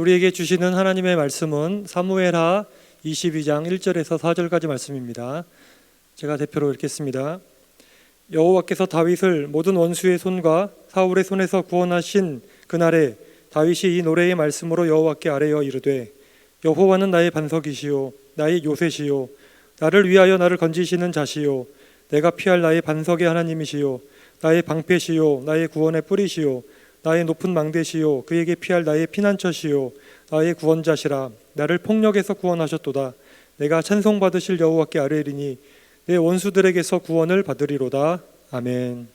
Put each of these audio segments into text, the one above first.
우리에게 주시는 하나님의 말씀은 사무엘하 22장 1절에서 4절까지 말씀입니다. 제가 대표로 읽겠습니다. 여호와께서 다윗을 모든 원수의 손과 사울의 손에서 구원하신 그날에 다윗이 이 노래의 말씀으로 여호와께 아뢰어 이르되 여호와는 나의 반석이시요 나의 요새시요 나를 위하여 나를 건지시는 자시요 내가 피할 나의 반석의 하나님이시요 나의 방패시요 나의 구원의 뿌리시요 나의 높은 망대시요 그에게 피할 나의 피난처시요 나의 구원자시라. 나를 폭력에서 구원하셨도다. 내가 찬송받으실 여호와께 아뢰리니 내 원수들에게서 구원을 받으리로다. 아멘.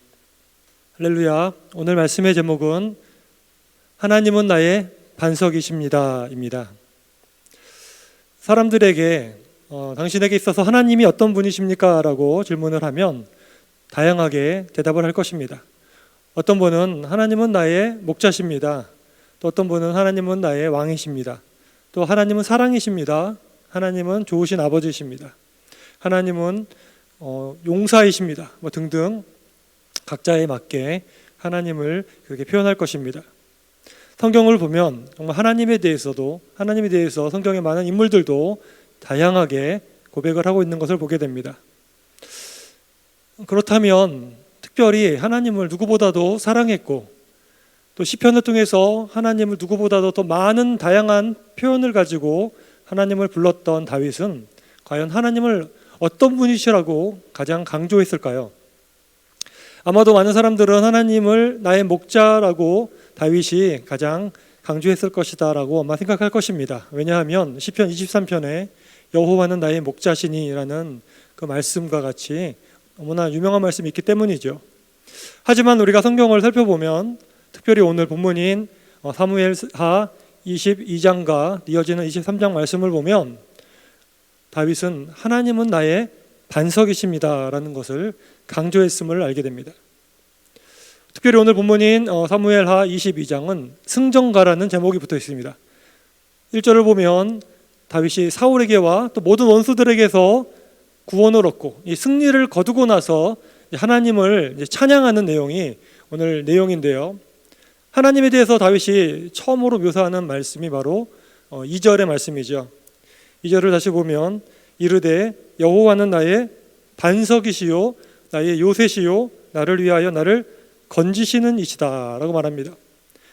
할렐루야. 오늘 말씀의 제목은 하나님은 나의 반석이십니다 입니다. 사람들에게 당신에게 있어서 하나님이 어떤 분이십니까? 라고 질문을 하면 다양하게 대답을 할 것입니다. 어떤 분은 하나님은 나의 목자십니다. 또 어떤 분은 하나님은 나의 왕이십니다. 또 하나님은 사랑이십니다. 하나님은 좋으신 아버지십니다. 하나님은 용사이십니다. 등등 각자에 맞게 하나님을 그렇게 표현할 것입니다. 성경을 보면 정말 하나님에 대해서 성경의 많은 인물들도 다양하게 고백을 하고 있는 것을 보게 됩니다. 그렇다면 특별히 하나님을 누구보다도 사랑했고 또 시편을 통해서 하나님을 누구보다도 더 많은 다양한 표현을 가지고 하나님을 불렀던 다윗은 과연 하나님을 어떤 분이시라고 가장 강조했을까요? 아마도 많은 사람들은 하나님을 나의 목자라고 다윗이 가장 강조했을 것이다 라고 아마 생각할 것입니다. 왜냐하면 시편 23편에 여호와는 나의 목자시니라는 그 말씀과 같이 너무나 유명한 말씀이 있기 때문이죠. 하지만 우리가 성경을 살펴보면 특별히 오늘 본문인 사무엘하 22장과 이어지는 23장 말씀을 보면 다윗은 하나님은 나의 반석이십니다 라는 것을 강조했음을 알게 됩니다. 특별히 오늘 본문인 사무엘하 22장은 승전가라는 제목이 붙어 있습니다. 1절을 보면 다윗이 사울에게와 또 모든 원수들에게서 구원을 얻고 이 승리를 거두고 나서 하나님을 찬양하는 내용이 오늘 내용인데요. 하나님에 대해서 다윗이 처음으로 묘사하는 말씀이 바로 2절의 말씀이죠. 2절을 다시 보면 이르되 여호와는 나의 반석이시요 나의 요새시요 나를 위하여 나를 건지시는 이시다 라고 말합니다.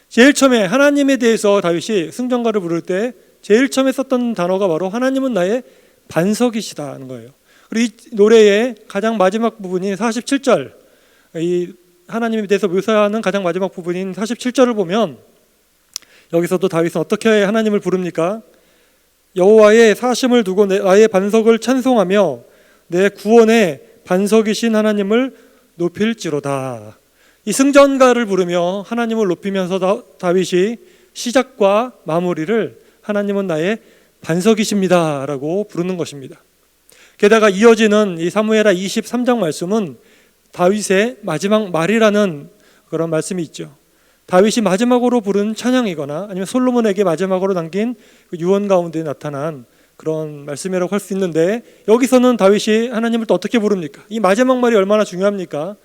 제일 처음에 하나님에 대해서 다윗이 승전가를 부를 때 제일 처음에 썼던 단어가 바로 하나님은 나의 반석이시다는 거예요. 그리고 이 노래의 가장 마지막 부분인 47절, 이 하나님에 대해서 묘사하는 가장 마지막 부분인 47절을 보면 여기서도 다윗은 어떻게 하나님을 부릅니까? 여호와의 사심을 두고 나의 반석을 찬송하며 내 구원의 반석이신 하나님을 높일지로다. 이 승전가를 부르며 하나님을 높이면서 다윗이 시작과 마무리를 하나님은 나의 반석이십니다 라고 부르는 것입니다. 게다가 이어지는 이 사무엘하 23장 말씀은 다윗의 마지막 말이라는 그런 말씀이 있죠. 다윗이 마지막으로 부른 찬양이거나 아니면 솔로몬에게 마지막으로 남긴 그 유언 가운데 나타난 그런 말씀이라고 할 수 있는데 여기서는 다윗이 하나님을 또 어떻게 부릅니까? 이 마지막 말이 얼마나 중요합니까?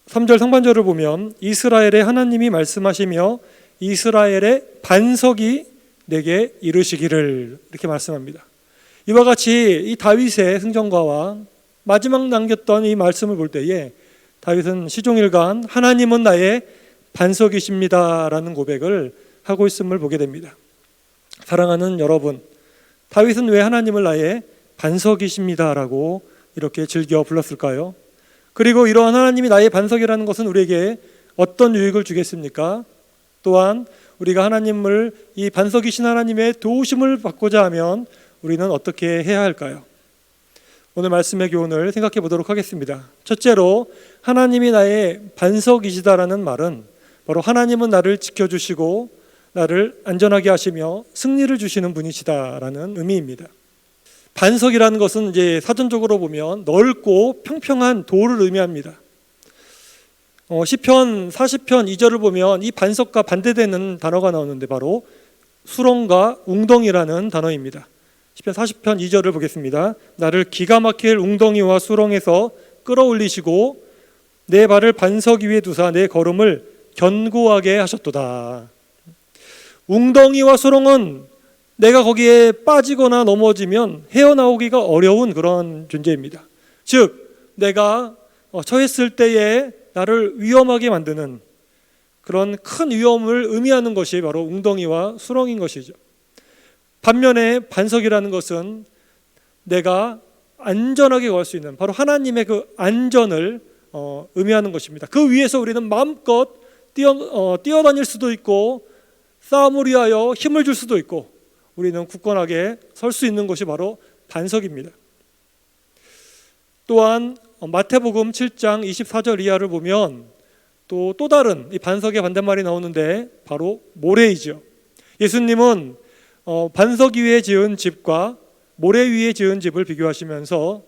3절 상반절을 보면 이스라엘의 하나님이 말씀하시며 이스라엘의 반석이 내게 이르시기를 이렇게 말씀합니다. 이와 같이 이 다윗의 승전가와 마지막 남겼던 이 말씀을 볼 때에 다윗은 시종일관 하나님은 나의 반석이십니다 라는 고백을 하고 있음을 보게 됩니다. 사랑하는 여러분, 다윗은 왜 하나님을 나의 반석이십니다 라고 이렇게 즐겨 불렀을까요? 그리고 이러한 하나님이 나의 반석이라는 것은 우리에게 어떤 유익을 주겠습니까? 또한 우리가 하나님을 이 반석이신 하나님의 도우심을 받고자 하면 우리는 어떻게 해야 할까요? 오늘 말씀의 교훈을 생각해 보도록 하겠습니다. 첫째로 하나님이 나의 반석이시다라는 말은 바로 하나님은 나를 지켜주시고 나를 안전하게 하시며 승리를 주시는 분이시다라는 의미입니다. 반석이라는 것은 이제 사전적으로 보면 넓고 평평한 돌을 의미합니다. 시편 40편 2절을 보면 이 반석과 반대되는 단어가 나오는데 바로 수렁과 웅덩이라는 단어입니다. 시편 40편 2절을 보겠습니다. 나를 기가 막힐 웅덩이와 수렁에서 끌어올리시고 내 발을 반석 위에 두사 내 걸음을 견고하게 하셨도다. 웅덩이와 수렁은 내가 거기에 빠지거나 넘어지면 헤어나오기가 어려운 그런 존재입니다. 즉 내가 처했을 때에 나를 위험하게 만드는 그런 큰 위험을 의미하는 것이 바로 웅덩이와 수렁인 것이죠. 반면에 반석이라는 것은 내가 안전하게 갈 수 있는 바로 하나님의 그 안전을 의미하는 것입니다. 그 위에서 우리는 마음껏 뛰어다닐 수도 있고 싸움을 위하여 힘을 줄 수도 있고 우리는 굳건하게 설 수 있는 것이 바로 반석입니다. 또한 마태복음 7장 24절 이하를 보면 또 다른 이 반석의 반대말이 나오는데 바로 모래이죠. 예수님은 반석 위에 지은 집과 모래 위에 지은 집을 비교하시면서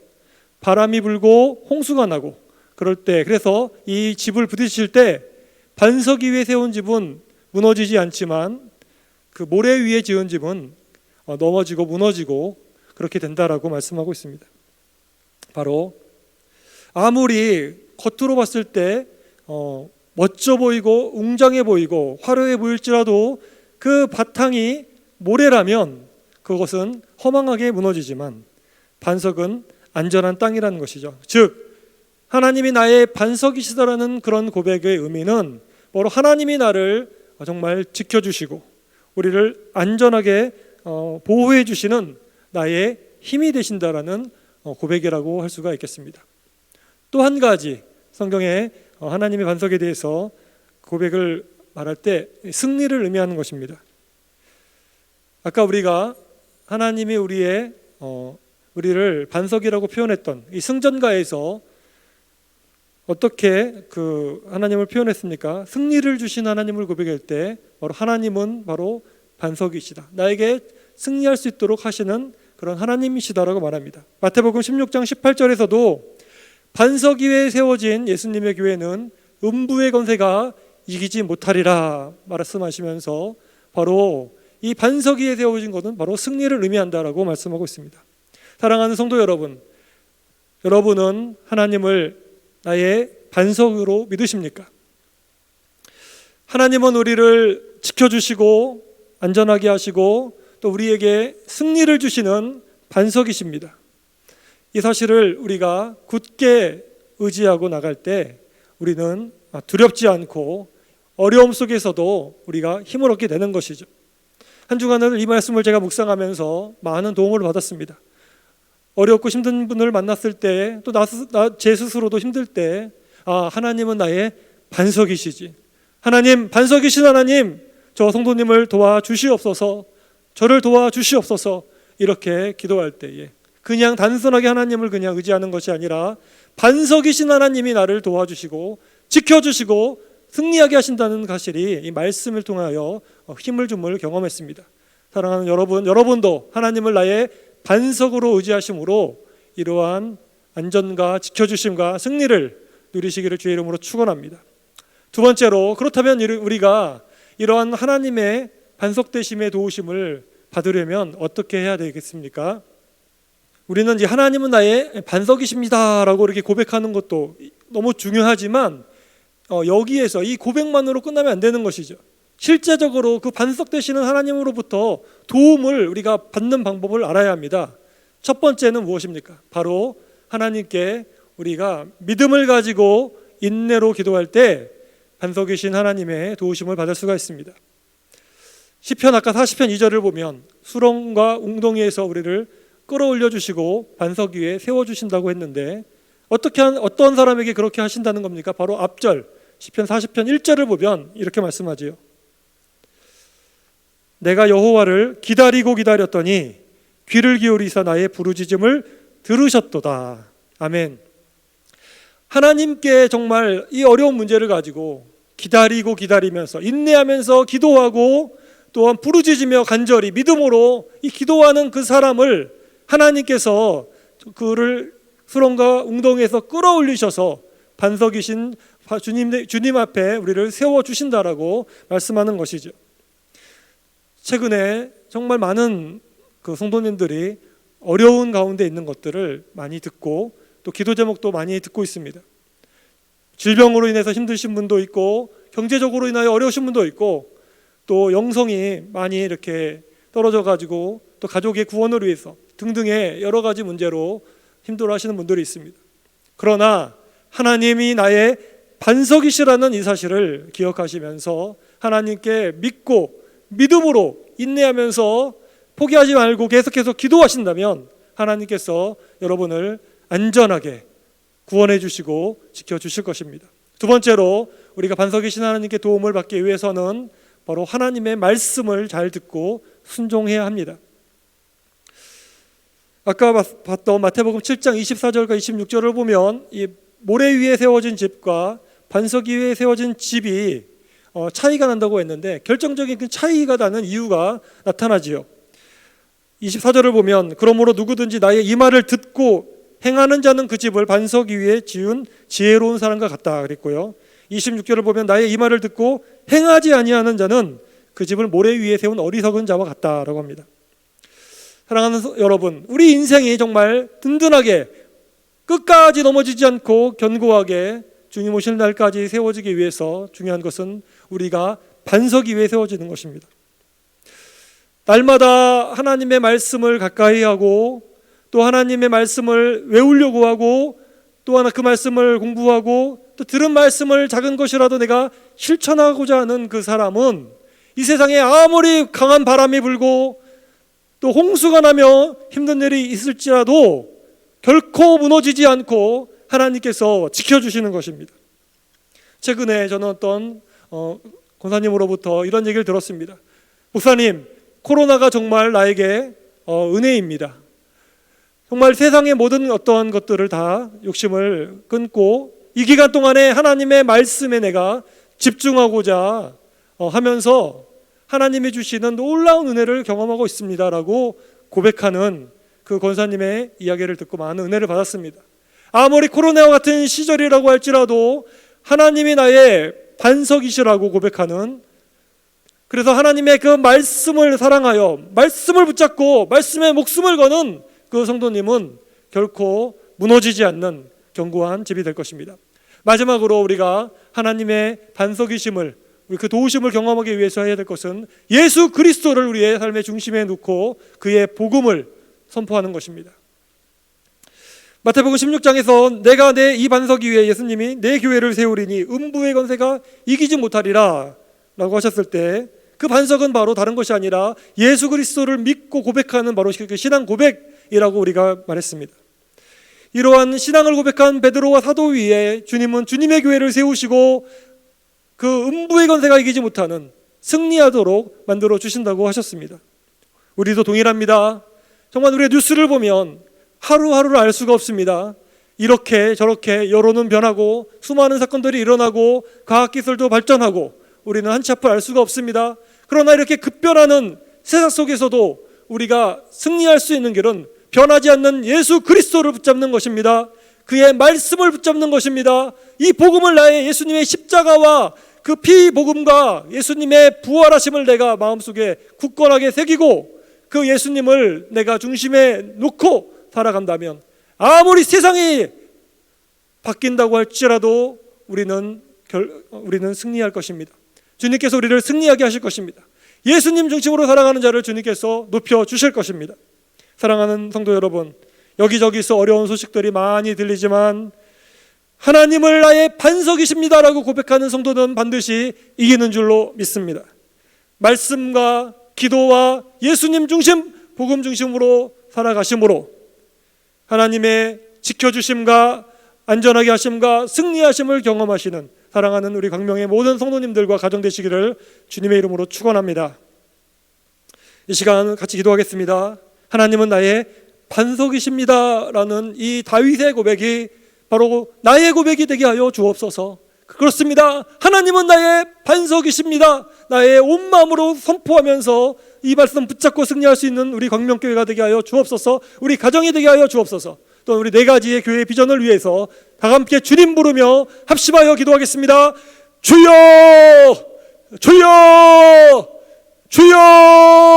바람이 불고 홍수가 나고 그럴 때 그래서 이 집을 부딪힐 때 반석 위에 세운 집은 무너지지 않지만 그 모래 위에 지은 집은 넘어지고 무너지고 그렇게 된다라고 말씀하고 있습니다. 바로 아무리 겉으로 봤을 때 멋져 보이고 웅장해 보이고 화려해 보일지라도 그 바탕이 모래라면 그것은 허망하게 무너지지만 반석은 안전한 땅이라는 것이죠. 즉 하나님이 나의 반석이시다라는 그런 고백의 의미는 바로 하나님이 나를 정말 지켜주시고 우리를 안전하게 보호해 주시는 나의 힘이 되신다라는 고백이라고 할 수가 있겠습니다. 또 한 가지 성경에 하나님의 반석에 대해서 고백을 말할 때 승리를 의미하는 것입니다. 아까 우리가 하나님이 우리를 반석이라고 표현했던 이 승전가에서 어떻게 그 하나님을 표현했습니까? 승리를 주신 하나님을 고백할 때 바로 하나님은 바로 반석이시다. 나에게 승리할 수 있도록 하시는 그런 하나님이시다라고 말합니다. 마태복음 16장 18절에서도 반석 위에 세워진 예수님의 교회는 음부의 권세가 이기지 못하리라 말씀하시면서 바로 이 반석 위에 세워진 것은 바로 승리를 의미한다라고 말씀하고 있습니다. 사랑하는 성도 여러분, 여러분은 하나님을 나의 반석으로 믿으십니까? 하나님은 우리를 지켜주시고 안전하게 하시고 또 우리에게 승리를 주시는 반석이십니다. 이 사실을 우리가 굳게 의지하고 나갈 때 우리는 두렵지 않고 어려움 속에서도 우리가 힘을 얻게 되는 것이죠. 한 주간을 이 말씀을 제가 묵상하면서 많은 도움을 받았습니다. 어렵고 힘든 분을 만났을 때 또 제 스스로도 힘들 때 하나님은 나의 반석이시지. 하나님, 반석이신 하나님, 저 성도님을 도와주시옵소서, 저를 도와주시옵소서 이렇게 기도할 때에 그냥 단순하게 하나님을 그냥 의지하는 것이 아니라 반석이신 하나님이 나를 도와주시고 지켜주시고 승리하게 하신다는 사실이 이 말씀을 통하여 힘을 줌을 경험했습니다. 사랑하는 여러분도 하나님을 나의 반석으로 의지하심으로 이러한 안전과 지켜주심과 승리를 누리시기를 주의 이름으로 축원합니다. 두 번째로, 그렇다면 우리가 이러한 하나님의 반석 되심의 도우심을 받으려면 어떻게 해야 되겠습니까? 우리는 이제 하나님은 나의 반석이십니다라고 이렇게 고백하는 것도 너무 중요하지만 여기에서 이 고백만으로 끝나면 안 되는 것이죠. 실제적으로 그 반석 되시는 하나님으로부터 도움을 우리가 받는 방법을 알아야 합니다. 첫 번째는 무엇입니까? 바로 하나님께 우리가 믿음을 가지고 인내로 기도할 때 반석이신 하나님의 도우심을 받을 수가 있습니다. 시편 아까 40편 2절을 보면 수렁과 웅덩이에서 우리를 끌어올려 주시고 반석 위에 세워 주신다고 했는데 어떤 사람에게 그렇게 하신다는 겁니까? 바로 앞절 시편 40편 1절을 보면 이렇게 말씀하지요. 내가 여호와를 기다렸더니 귀를 기울이사 나의 부르짖음을 들으셨도다. 아멘. 하나님께 정말 이 어려운 문제를 가지고 기다리면서 인내하면서 기도하고 또한 부르짖으며 간절히 믿음으로 이 기도하는 그 사람을 하나님께서 그를 수렁과 웅덩이에서 끌어올리셔서 반석이신 주님 앞에 우리를 세워주신다라고 말씀하는 것이죠. 최근에 정말 많은 그 성도님들이 어려운 가운데 있는 것들을 많이 듣고 또 기도 제목도 많이 듣고 있습니다. 질병으로 인해서 힘드신 분도 있고 경제적으로 인하여 어려우신 분도 있고 또 영성이 많이 이렇게 떨어져 가지고 또 가족의 구원을 위해서 등등의 여러 가지 문제로 힘들어하시는 분들이 있습니다. 그러나 하나님이 나의 반석이시라는 이 사실을 기억하시면서 하나님께 믿고 믿음으로 인내하면서 포기하지 말고 계속해서 기도하신다면 하나님께서 여러분을 안전하게 구원해 주시고 지켜주실 것입니다. 두 번째로 우리가 반석이신 하나님께 도움을 받기 위해서는 바로 하나님의 말씀을 잘 듣고 순종해야 합니다. 아까 봤던 마태복음 7장 24절과 26절을 보면 이 모래 위에 세워진 집과 반석 위에 세워진 집이 차이가 난다고 했는데 결정적인 그 차이가 나는 이유가 나타나지요. 24절을 보면 그러므로 누구든지 나의 이 말을 듣고 행하는 자는 그 집을 반석 위에 지은 지혜로운 사람과 같다 그랬고요. 26절을 보면 나의 이 말을 듣고 행하지 아니하는 자는 그 집을 모래 위에 세운 어리석은 자와 같다라고 합니다. 사랑하는 여러분, 우리 인생이 정말 든든하게 끝까지 넘어지지 않고 견고하게 주님 오실 날까지 세워지기 위해서 중요한 것은 우리가 반석 위에 세워지는 것입니다. 날마다 하나님의 말씀을 가까이 하고 또 하나님의 말씀을 외우려고 하고 또 하나 그 말씀을 공부하고 또 들은 말씀을 작은 것이라도 내가 실천하고자 하는 그 사람은 이 세상에 아무리 강한 바람이 불고 또 홍수가 나며 힘든 일이 있을지라도 결코 무너지지 않고 하나님께서 지켜주시는 것입니다. 최근에 저는 어떤 권사님으로부터 이런 얘기를 들었습니다. 목사님, 코로나가 정말 나에게 은혜입니다. 정말 세상의 모든 어떠한 것들을 다 욕심을 끊고 이 기간 동안에 하나님의 말씀에 내가 집중하고자 하면서 하나님이 주시는 놀라운 은혜를 경험하고 있습니다라고 고백하는 그 권사님의 이야기를 듣고 많은 은혜를 받았습니다. 아무리 코로나와 같은 시절이라고 할지라도 하나님이 나의 반석이시라고 고백하는, 그래서 하나님의 그 말씀을 사랑하여 말씀을 붙잡고 말씀에 목숨을 거는 그 성도님은 결코 무너지지 않는 견고한 집이 될 것입니다. 마지막으로 우리가 하나님의 반석이심을, 그 도우심을 경험하기 위해서 해야 될 것은 예수 그리스도를 우리의 삶의 중심에 놓고 그의 복음을 선포하는 것입니다. 마태복음 16장에서 내가 내 이 반석 위에 예수님이 내 교회를 세우리니 음부의 권세가 이기지 못하리라 라고 하셨을 때 그 반석은 바로 다른 것이 아니라 예수 그리스도를 믿고 고백하는 바로 그 신앙 고백이라고 우리가 말했습니다. 이러한 신앙을 고백한 베드로와 사도 위에 주님은 주님의 교회를 세우시고 그 음부의 권세가 이기지 못하는 승리하도록 만들어 주신다고 하셨습니다. 우리도 동일합니다. 정말 우리가 뉴스를 보면 하루하루를 알 수가 없습니다. 이렇게 저렇게 여론은 변하고 수많은 사건들이 일어나고 과학기술도 발전하고 우리는 한치 앞을 알 수가 없습니다. 그러나 이렇게 급변하는 세상 속에서도 우리가 승리할 수 있는 길은 변하지 않는 예수 그리스도를 붙잡는 것입니다. 그의 말씀을 붙잡는 것입니다. 이 복음을 나의 예수님의 십자가와 그 피 복음과 예수님의 부활하심을 내가 마음속에 굳건하게 새기고 그 예수님을 내가 중심에 놓고 살아간다면 아무리 세상이 바뀐다고 할지라도 우리는 승리할 것입니다. 주님께서 우리를 승리하게 하실 것입니다. 예수님 중심으로 살아가는 자를 주님께서 높여주실 것입니다. 사랑하는 성도 여러분, 여기저기서 어려운 소식들이 많이 들리지만 하나님을 나의 반석이십니다라고 고백하는 성도는 반드시 이기는 줄로 믿습니다. 말씀과 기도와 예수님 중심, 복음 중심으로 살아가심으로 하나님의 지켜주심과 안전하게 하심과 승리하심을 경험하시는 사랑하는 우리 광명의 모든 성도님들과 가정 되시기를 주님의 이름으로 축원합니다. 이 시간 같이 기도하겠습니다. 하나님은 나의 반석이십니다 라는 이 다윗의 고백이 바로 나의 고백이 되게 하여 주옵소서. 그렇습니다. 하나님은 나의 반석이십니다. 나의 온 마음으로 선포하면서 이 말씀 붙잡고 승리할 수 있는 우리 광명교회가 되게 하여 주옵소서. 우리 가정이 되게 하여 주옵소서. 또 우리 네 가지의 교회 비전을 위해서 다 함께 주님 부르며 합심하여 기도하겠습니다. 주여, 주여, 주여.